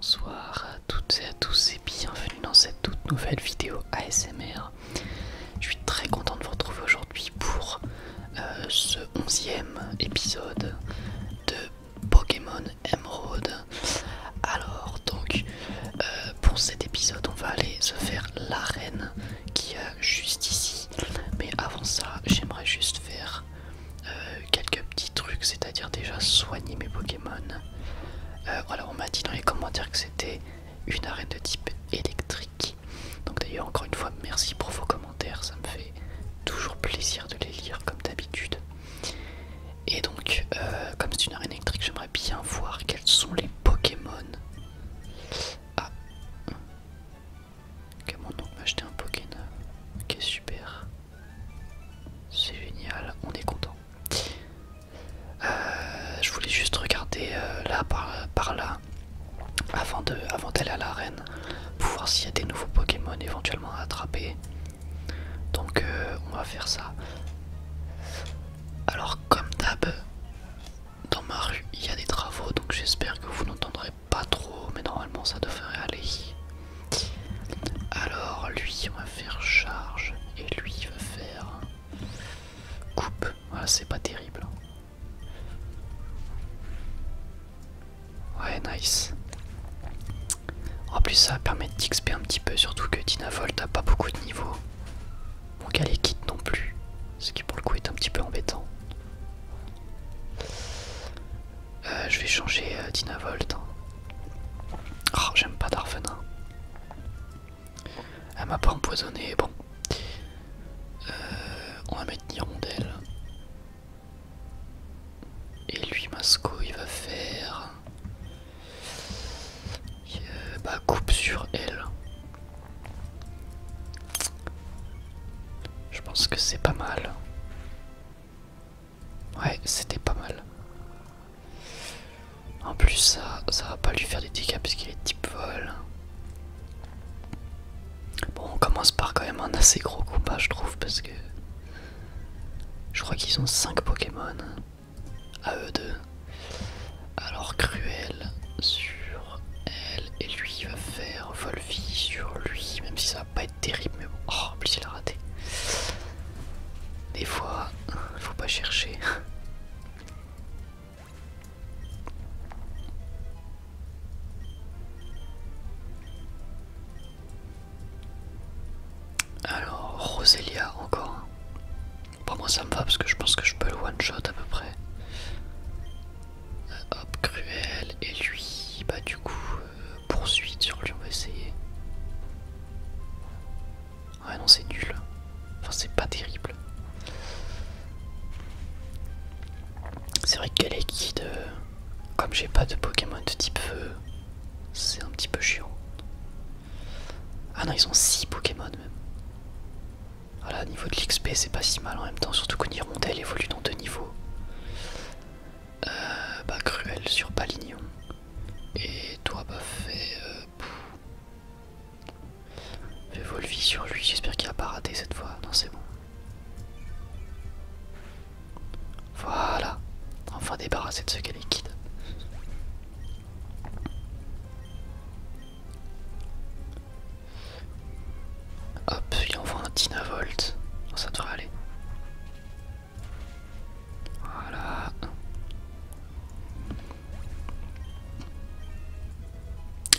Bonsoir à toutes et à tous et bienvenue dans cette toute nouvelle vidéo ASMR. Je suis très content de vous retrouver aujourd'hui pour ce 11e épisode de Pokémon Emerald. Alors donc pour cet épisode on va aller se faire l'arène qui est juste ici. Mais avant ça j'aimerais juste faire quelques petits trucs, c'est-à-dire déjà soigner mes Pokémon. Voilà, on m'a dit dans les commentaires que c'était une arène de type électrique. Donc d'ailleurs encore une fois merci pour vos commentaires, ça me fait toujours plaisir de les lire comme d'habitude. Et donc comme c'est une arène électrique, j'aimerais bien voir quels sont les Pokémon. Ah, ok, mon oncle m'a acheté un Pokémon. Ok, super, c'est génial, on est content. Je voulais juste regarder là par là avant d'aller à l'arène pour voir s'il y a des nouveaux Pokémon éventuellement à attraper. Donc on va faire ça. Alors comme d'hab, dans ma rue il y a des travaux, donc j'espère que vous n'entendrez pas trop, mais normalement ça devrait aller. Alors lui on va faire charge et lui il va faire coupe. Voilà, c'est pas terrible. Ouais, nice. En plus ça va permettre d'XP un petit peu, surtout que Dynavolt a pas beaucoup de niveau. Mon gars les quitte non plus, ce qui pour le coup est un petit peu embêtant. Je vais changer Dynavolt. Oh, j'aime pas Darvenin. Elle m'a pas empoisonné, bon. On va mettre Hirondelle. Et lui Masco il va faire... bah coupe sur elle. Je pense que c'est pas mal. Ouais, c'était pas mal. En plus ça va pas lui faire des dégâts parce qu'il est type vol. Bon, on commence par quand même un assez gros combat je trouve, parce que je crois qu'ils ont 5 Pokémon à eux deux. Alors Cruel sur elle, et lui il va faire Volvi sur lui, même si ça va pas être terrible, mais bon. Oh, en plus il a raté. Des fois, faut pas chercher. Alors, Roselia encore. Bon, moi ça me va parce que je pense que je peux le one shot à peu près. Hop, Cruel, et lui, bah du coup, poursuite sur lui, on va essayer. Ouais, non, c'est nul. Enfin, c'est pas terrible. C'est vrai que Galekid, comme j'ai pas de Pokémon de type feu, c'est un petit peu chiant. Ah non, ils ont 6 Pokémon même. Voilà, niveau de l'XP, c'est pas si mal en même temps, surtout qu'une hirondelle évolue dans 2 niveaux. Bah, Cruel sur Palignon. Et toi, bah, fais Volvi sur lui, j'espère qu'il va pas rater cette fois. Non, c'est bon. Voilà, enfin débarrassé de ce Galekid. Hop, il envoie un Dynavolt. Oh, ça devrait aller. Voilà.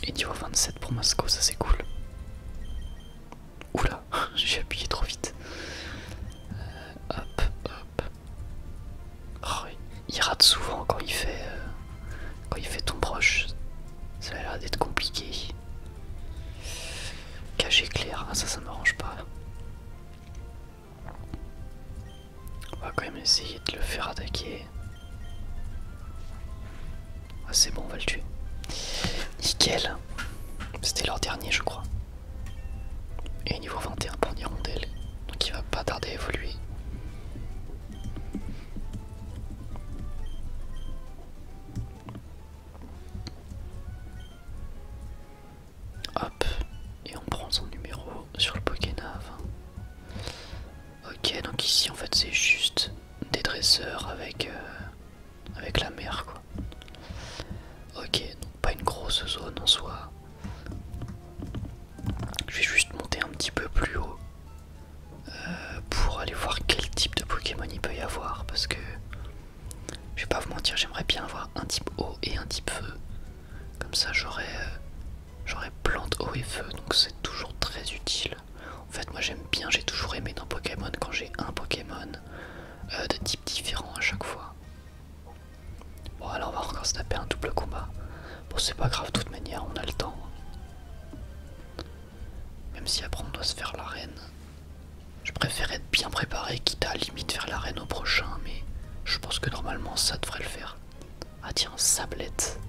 Et niveau 27 pour Masco, ça c'est cool. Oula, j'ai appuyé trop vite. Hop, hop. Oh, il rate souvent quand il fait ton proche. Ça a l'air d'être compliqué. Cage éclair, ah, ça m'arrange pas. On va quand même essayer de le faire attaquer. Ah, c'est bon, on va le tuer. Nickel. C'était leur dernier je crois. Et niveau 21 pour Hirondelle. Donc il va pas tarder à évoluer. Hop. Et on prend son numéro sur le Pokénav. Ok, donc ici en fait c'est juste des dresseurs avec la mer quoi. Ok, donc pas une grosse zone en soi. mentir, j'aimerais bien avoir un type eau et un type feu. Comme ça j'aurais plante, eau et feu, donc c'est toujours très utile. En fait moi j'aime bien, j'ai toujours aimé dans Pokémon quand j'ai un Pokémon de type différent à chaque fois. Bon alors on va encore se taper un double combat. Bon c'est pas grave, de toute manière on a le temps. Même si après on doit se faire l'arène. Je préfère être bien préparé, quitte à limite faire l'arène au prochain, mais je pense que normalement ça devrait le faire. Ah tiens, Sablette.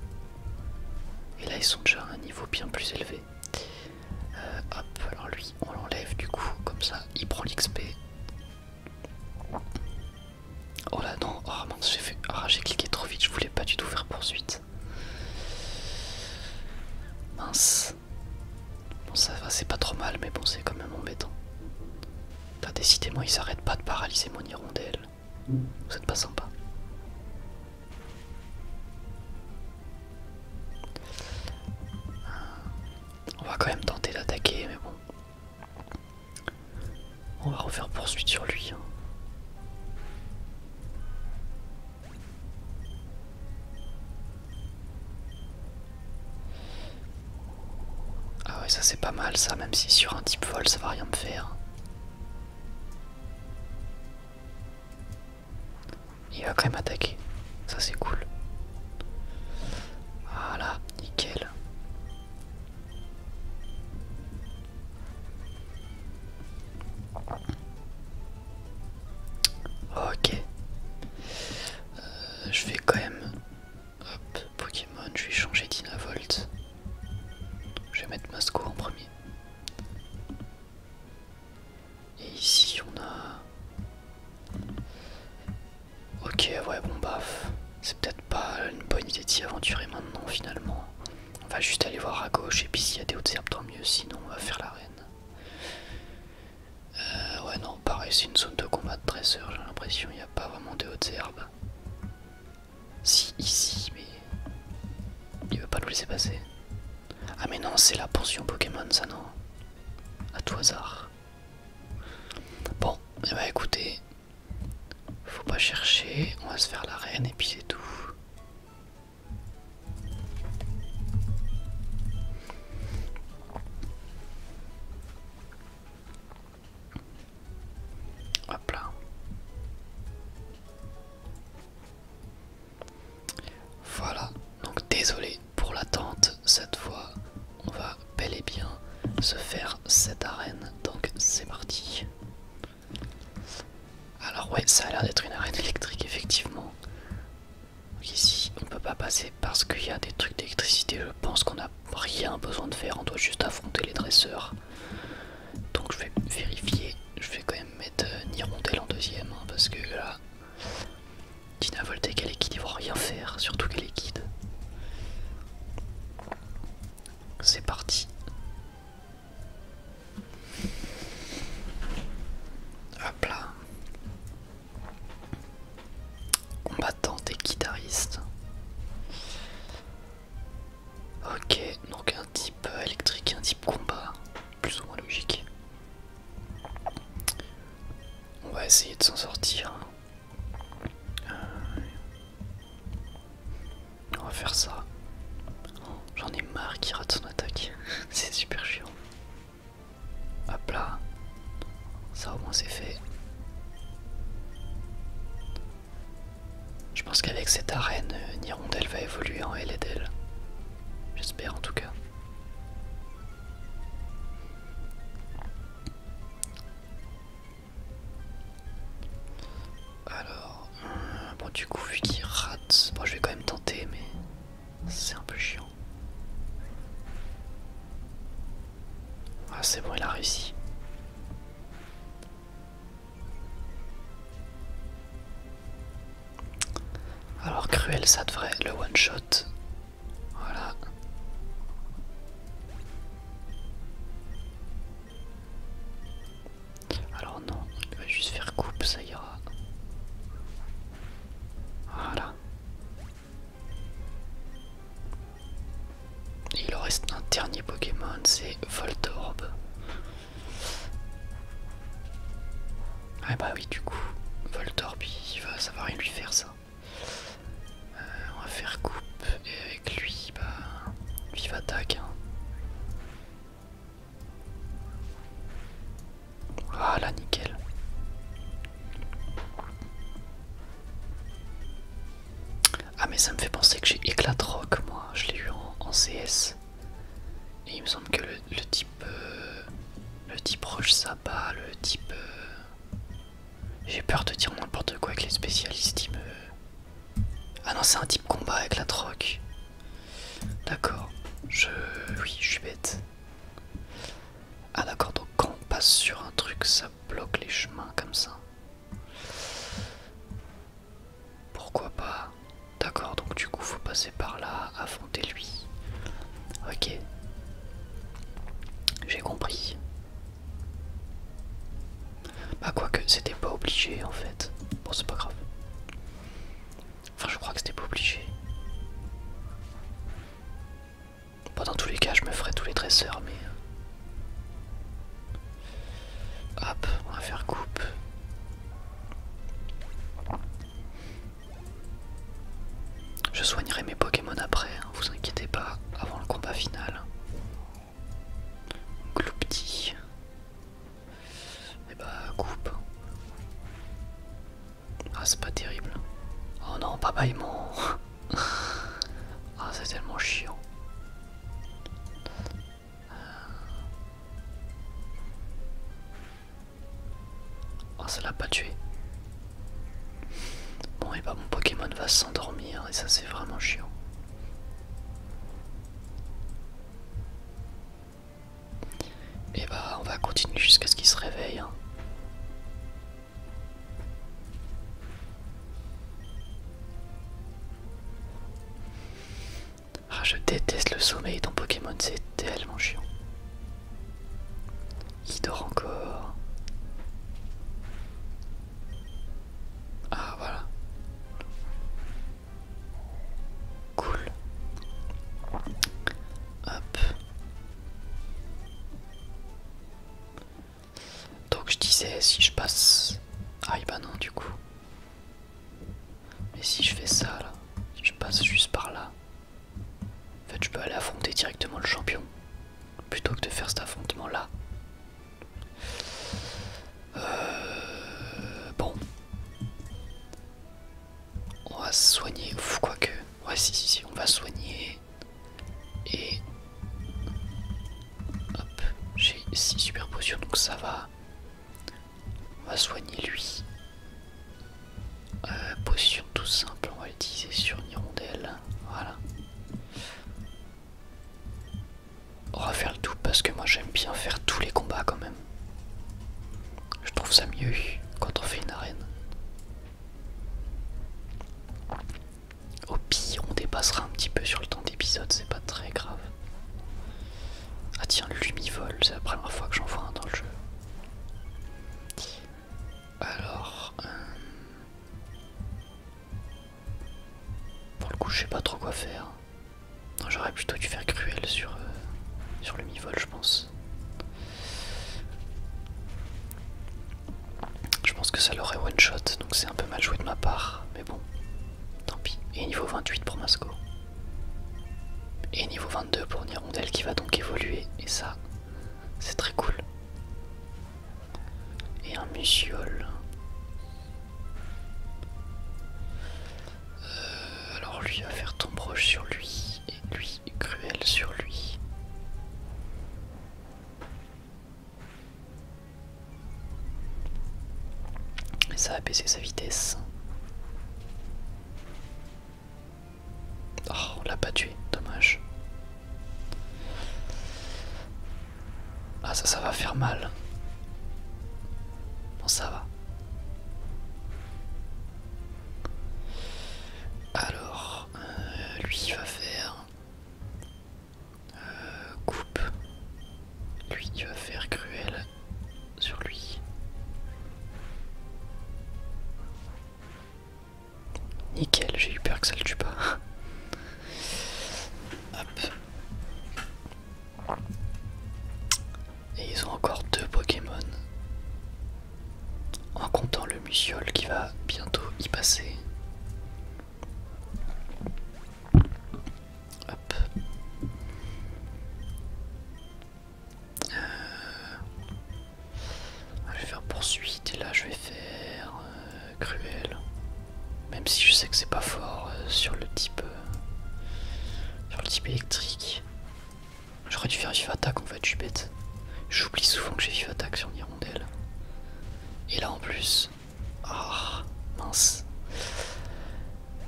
Et là ils sont déjà à un niveau bien plus élevé. Hop, alors lui on l'enlève du coup, comme ça il prend l'XP. Oh là non, oh mince j'ai fait. Ah j'ai cliqué trop vite, je voulais pas du tout faire poursuite. Mince. Bon ça va, c'est pas trop mal, mais bon c'est quand même embêtant. Putain, décidément ils arrêtent pas de paralyser mon hirondelle. Vous êtes pas sympa. On va quand même tenter d'attaquer, mais bon. On va refaire poursuite sur lui. Hein. Ah ouais, ça c'est pas mal ça, même si sur un type vol ça va rien me faire. Il va quand même attaquer, ça c'est cool. Voilà, nickel. Ok. Je vais quand même... Hop, Pokémon, je vais changer d'Inavolt. Je vais mettre Masco en premier. Et ici on a... Ok, ouais, bon baf. C'est peut-être pas une bonne idée de s'y aventurer maintenant finalement. On va juste aller voir à gauche et puis s'il y a des hautes herbes tant mieux, sinon on va faire l'arène. Ouais non, pareil, c'est une zone de combat de dresseur, j'ai l'impression il n'y a pas vraiment de hautes herbes. Si, ici, mais... Il veut pas nous laisser passer. Ah mais non, c'est la pension Pokémon ça non. À tout hasard. Bon, eh bah écoutez, faut pas chercher, on va se faire l'arène et puis c'est tout. Hop là. Voilà, donc désolé pour l'attente, cette fois on va bel et bien se faire cette arène, donc c'est parti. Alors ouais, ça a l'air d'être une arène électrique effectivement. Donc ici on peut pas passer parce qu'il y a des trucs d'électricité, je pense qu'on n'a rien besoin de faire, on doit juste affronter les dresseurs. Donc je vais vérifier, je vais quand même mettre Hirondelle en deuxième, hein, parce que là, Dinavolt et Galekid ils vont rien faire, surtout Galekid. C'est parti. Hop là. Combattante et guitariste. Ok, donc un type électrique, un type combat, plus ou moins logique. On va essayer de s'en sortir. On va faire ça. J'en ai marre qu'il rate son attaque. C'est super chiant. Hop là. Ça au moins c'est fait. Je pense qu'avec cette arène, Hirondelle va évoluer en LDL. J'espère en tout cas. Alors, bon du coup vu qu'il rate, bon je vais quand même tenter mais c'est un peu chiant. Ah c'est bon, il a réussi. Alors Cruel ça devrait le one shot. Voilà. Alors non, il va juste faire coupe, ça ira. Voilà. Et il en reste un dernier Pokémon, c'est Voltorb. Ah bah oui du coup, Voltorb ça va rien lui faire ça. faire coupe et avec lui, bah, vive attaque. Hein. Voilà, nickel. Ah mais ça me fait penser que j'ai éclat de roc, moi, je l'ai eu en CS. Et il me semble que le type roche sabbat, le type... J'ai peur de dire n'importe quoi avec les spécialistes, il me... Ah non, c'est un type combat avec la troc. D'accord. Oui, je suis bête. Ah d'accord, donc quand on passe sur un truc, ça bloque les chemins comme ça. Pourquoi pas? D'accord, donc du coup, faut passer par là, affronter lui. Ok. J'ai compris. Bah quoique, c'était pas obligé en fait. Bon, c'est pas grave. Enfin, je crois que c'était pas obligé. Bon, dans tous les cas, je me ferai tous les dresseurs, mais... Hop, on va faire coupe. Je soignerai mes Pokémon après, hein, vous inquiétez pas, avant le combat final. Gloupti. Et bah, coupe. Ah, c'est pas terrible. Oh non, pas bâillement. Ah, c'est tellement chiant. Oh, ça l'a pas tué. Bon, et bah, mon Pokémon va s'endormir, et ça, c'est vraiment chiant. Et bah, on va continuer jusqu'à ce qu'il se réveille. Hein. Ah, je déteste le sommeil dans Pokémon, c'est tellement chiant. Il dort encore. Ah, voilà. Cool. Hop. Donc je disais, si je passe... Ah, bah non, du coup. Mais si je fais ça, là, si je passe juste par là, en fait, je peux aller affronter directement le champion, plutôt que de faire cet affrontement-là. Bon. On va se soigner, quoique... Ouais, si, on va soigner. Et... Hop, j'ai 6 super potions, donc ça va. On va soigner lui. Potion tout simple, on va l'utiliser sur une hirondelle. Voilà. On va faire le double parce que moi j'aime bien faire tous les combats quand même. Je trouve ça mieux quand on fait une arène. Au pire, on dépassera un petit peu sur le temps d'épisode, c'est pas très grave. Ah tiens, le lumivol, c'est la première fois que j'en vois un dans le jeu. Alors... Pour le coup, je sais pas trop quoi faire. Non, j'aurais plutôt dû faire cruel sur le mi-vol, je pense. Je pense que ça l'aurait one shot, donc c'est un peu mal joué de ma part, mais bon, tant pis. Et niveau 28 pour Masco. Et niveau 22 pour Nirondelle qui va donc évoluer, et ça, c'est très cool. Et un Musiole. Alors lui va faire tombe roche sur lui, et lui cruel sur lui. Et ça va baisser sa vitesse. Oh, on l'a pas tué, dommage. Ah ça va faire mal. Bon ça va. Alors, lui il va faire coupe. Lui il va faire cruel sur lui. Nickel, j'ai eu peur que ça le tue pas. Hop. Et ils ont encore 2 Pokémon. En comptant le Musiole qui va bientôt y passer. ensuite, et là je vais faire cruel. Même si je sais que c'est pas fort sur le type électrique. J'aurais dû faire Vive Attaque en fait, je suis bête. J'oublie souvent que j'ai Vive Attaque sur Hirondelle. Et là en plus, ah mince.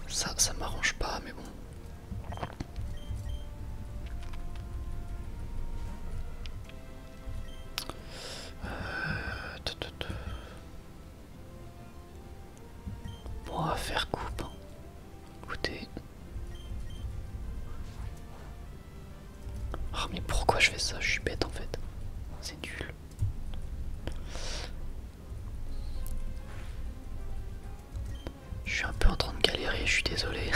Ça m'arrange pas, mais bon. Bon, on va faire coupe. Écoutez. Oh, mais pourquoi je fais ça? Je suis bête en fait. C'est nul. Je suis un peu en train de galérer, je suis désolé. De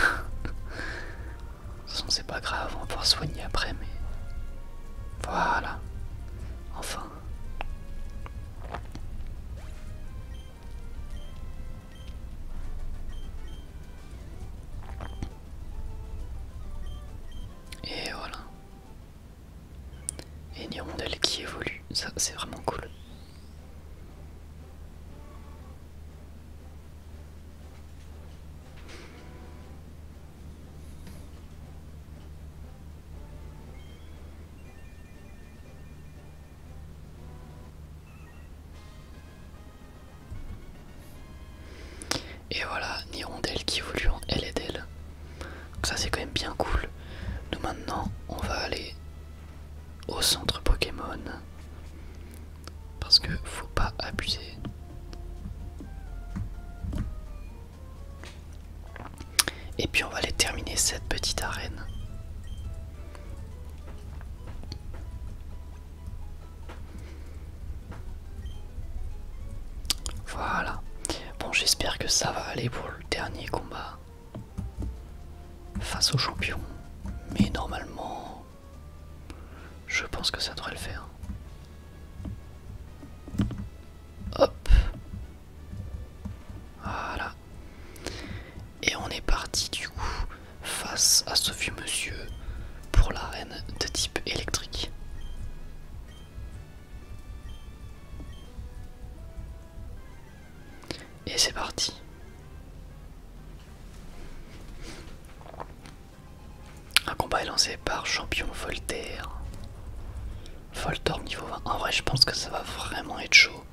toute façon, c'est pas grave, on va pouvoir soigner après, mais. Voilà. Enfin. Et voilà. Et une hirondelle qui évolue, ça c'est vraiment cool. Et voilà, une hirondelle qui évolue en L et D. Donc ça c'est quand même bien cool. Nous maintenant on va aller au centre Pokémon. Parce que faut pas abuser. Et puis on va aller terminer cette petite arène. Voilà. Bon, j'espère que ça va aller pour le dernier combat face au champion. Mais normalement, je pense que ça devrait le faire. Hop. Voilà. Et on est parti du coup face à ce vieux monsieur pour l'arène de type électrique. Et c'est parti. Un combat est lancé par champion Voltaire. Voltorb niveau 20. En vrai, je pense que ça va vraiment être chaud.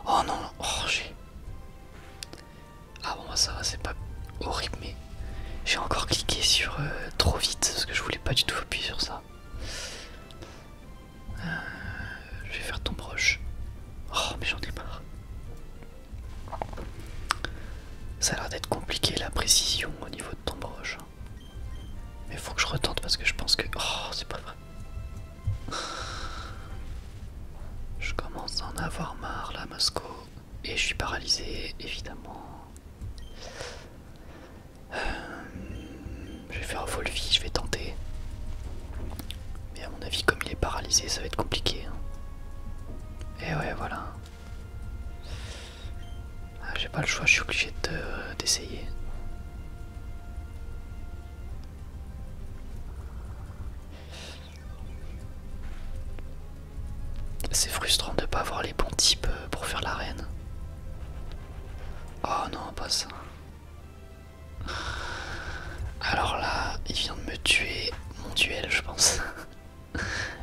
Oh non, oh j'ai. Ah bon, ça va, c'est pas horrible, mais j'ai encore cliqué sur trop vite parce que je voulais pas du tout appuyer sur ça. Je vais faire ton proche. Oh, mais j'en ai marre. Ça a l'air d'être compliqué la précision au niveau de ton broche. Mais faut que je retente parce que je pense que. Oh, c'est pas vrai. Je commence à en avoir marre là, Mosco. Et je suis paralysé, évidemment. Je vais faire un full vie, je vais tenter. Mais à mon avis, comme il est paralysé, ça va être compliqué. Et ouais, voilà. Ah, j'ai pas le choix, je suis obligé d'essayer. C'est frustrant de pas avoir les bons types pour faire l'arène. Oh non, pas ça. Alors là, il vient de me tuer mon duel, je pense.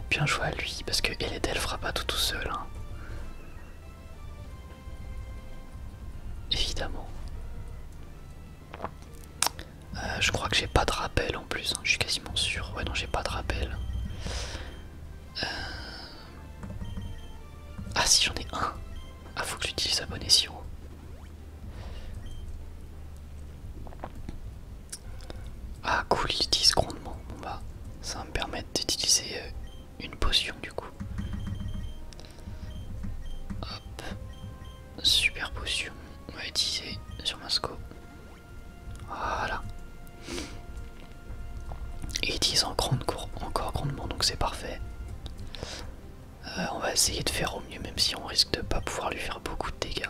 Bien joué à lui, parce que Eledel fera pas tout seul. Hein. Évidemment. Je crois que j'ai pas de rappel en plus, hein. Je suis quasiment sûr. Ouais, non, j'ai pas de rappel. Ah si, j'en ai un. Ah, faut que j'utilise Abonné Siro. Ah cool, il utilise grandement. Bon bah, ça va me permettre d'utiliser une potion du coup. Hop. Super potion. On va utiliser sur Masco. Voilà. Et il utilise encore grandement, donc c'est parfait. On va essayer de faire au mieux, même si on risque de pas pouvoir lui faire beaucoup de dégâts.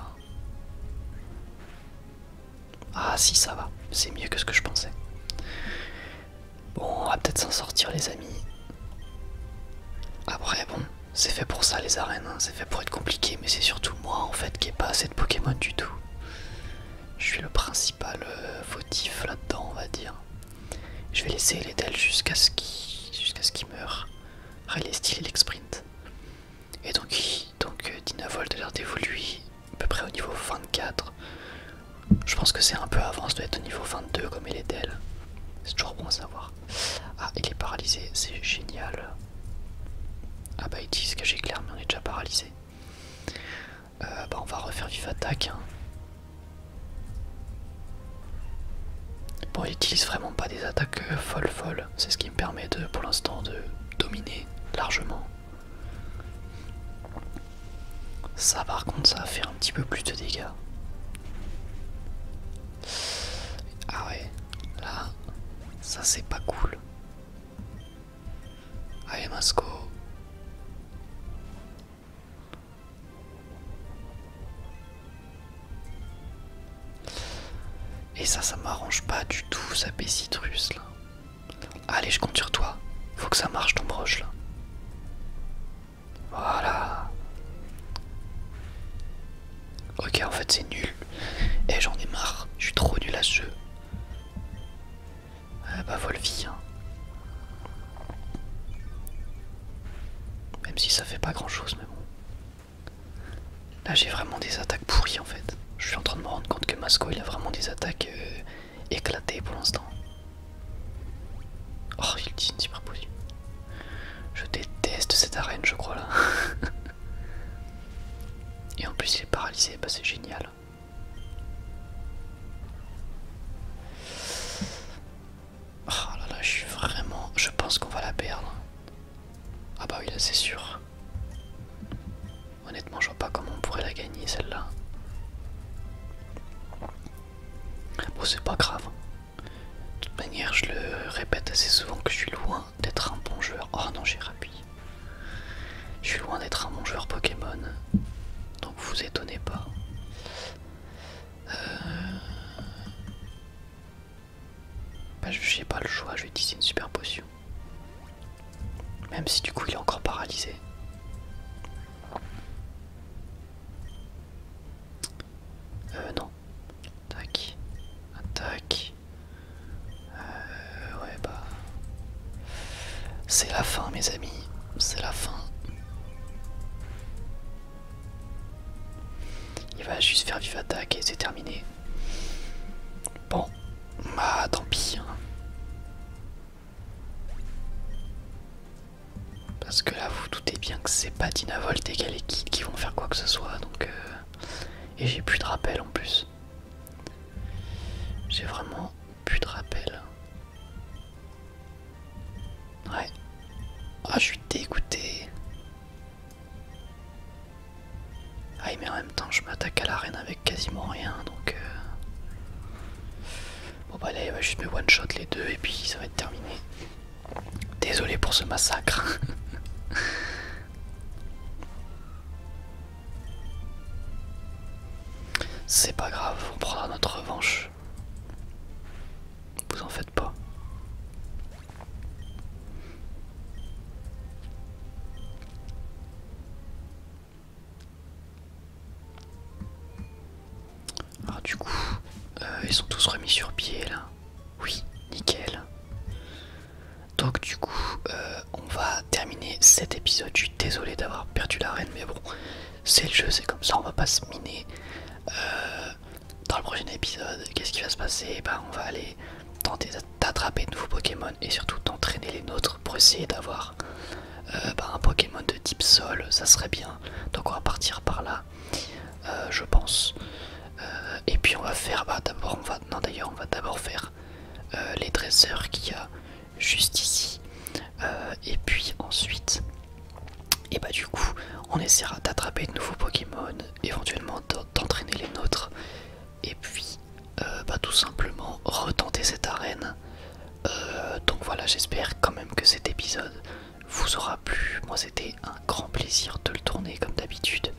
Ah si, ça va, c'est mieux que ce que je pensais. Bon, on va peut-être s'en sortir les amis. Après bon, c'est fait pour ça les arènes, hein. C'est fait pour être compliqué, mais c'est surtout moi débloqué pas assez de Pokémon du tout. Je suis le principal fautif là-dedans, on va dire. Je vais laisser les Del jusqu'à ce qu'il meure. Ah, il est stylé l'exprint. Et donc Dynavolt a l'air d'évoluer à peu près au niveau 24. Je pense que c'est un peu avant, ça doit être au niveau 22 comme il est Del. C'est toujours bon à savoir. Ah, il est paralysé, c'est génial. Ah bah ils disent que j'ai clair, mais on est déjà paralysé. Bah on va refaire vive attaque. Hein. Bon, il utilise vraiment pas des attaques folles. C'est ce qui me permet de, pour l'instant, de dominer largement. Ça par contre, ça va faire un petit peu plus de dégâts. Ah ouais, là, ça c'est pas cool. Allez Masco. Et ça m'arrange pas du tout, ça Citrus là. Allez, je compte sur toi. Faut que ça marche ton broche là. Voilà. Ok, en fait c'est nul. Et j'en ai marre, je suis trop nul à ce jeu. Bah Volvi. Hein. Même si ça fait pas grand chose, mais bon. Là j'ai vraiment des attaques pourries en fait. Je suis en train de me rendre compte que Masco il a vraiment des attaques éclatées pour l'instant. Oh, il dit une super position. Je déteste cette arène, je crois là. Et en plus il est paralysé, bah c'est génial. Oh là là, je suis vraiment... Je pense qu'on va la perdre. Ah bah oui, là c'est sûr. Honnêtement, je vois pas comment on pourrait la gagner celle-là. Bon, c'est pas grave. De toute manière, je le répète assez souvent que je suis loin d'être un bon joueur. Oh non, j'ai rappuyé. Je suis loin d'être un bon joueur Pokémon. Donc vous étonnez pas. Bah, j'ai pas le choix, je vais utiliser une super potion. Même si du coup il est encore paralysé. Non. Tac. Attaque. Ouais bah... C'est la fin mes amis. C'est la fin. Il va juste faire vive attaque et c'est terminé. Bon. Bah tant pis. Hein. Parce que là vous doutez bien que c'est pas Dynavolt et Galekid qui vont faire quoi que ce soit. Donc et j'ai plus de rappel en plus. J'ai vraiment plus de rappel. Ouais. Ah, je suis dégoûté. Ah, mais en même temps, je m'attaque à l'arène avec quasiment rien, donc... Bon bah là, il va juste me one-shot les deux et puis ça va être terminé. Désolé pour ce massacre. C'est pas grave, on prendra notre revanche. Vous en faites pas. Alors du coup, ils sont tous remis sur pied là. Oui, nickel. Donc du coup, on va terminer cet épisode. Je suis désolé d'avoir perdu l'arène, mais bon, c'est le jeu, c'est comme ça, on va pas se miner. Dans le prochain épisode, qu'est-ce qui va se passer? Bah, on va aller tenter d'attraper de nouveaux Pokémon et surtout d'entraîner les nôtres pour essayer d'avoir un Pokémon de type sol, ça serait bien. Donc on va partir par là, je pense. Et puis on va faire, d'abord on va, non d'ailleurs on va d'abord faire les dresseurs qu'il y a juste ici. Et puis ensuite, et bah du coup, on essaiera d'attraper de nouveaux Pokémon, éventuellement d'entraîner les nôtres. Et puis, tout simplement retenter cette arène. Donc voilà, j'espère quand même que cet épisode vous aura plu. Moi, c'était un grand plaisir de le tourner comme d'habitude.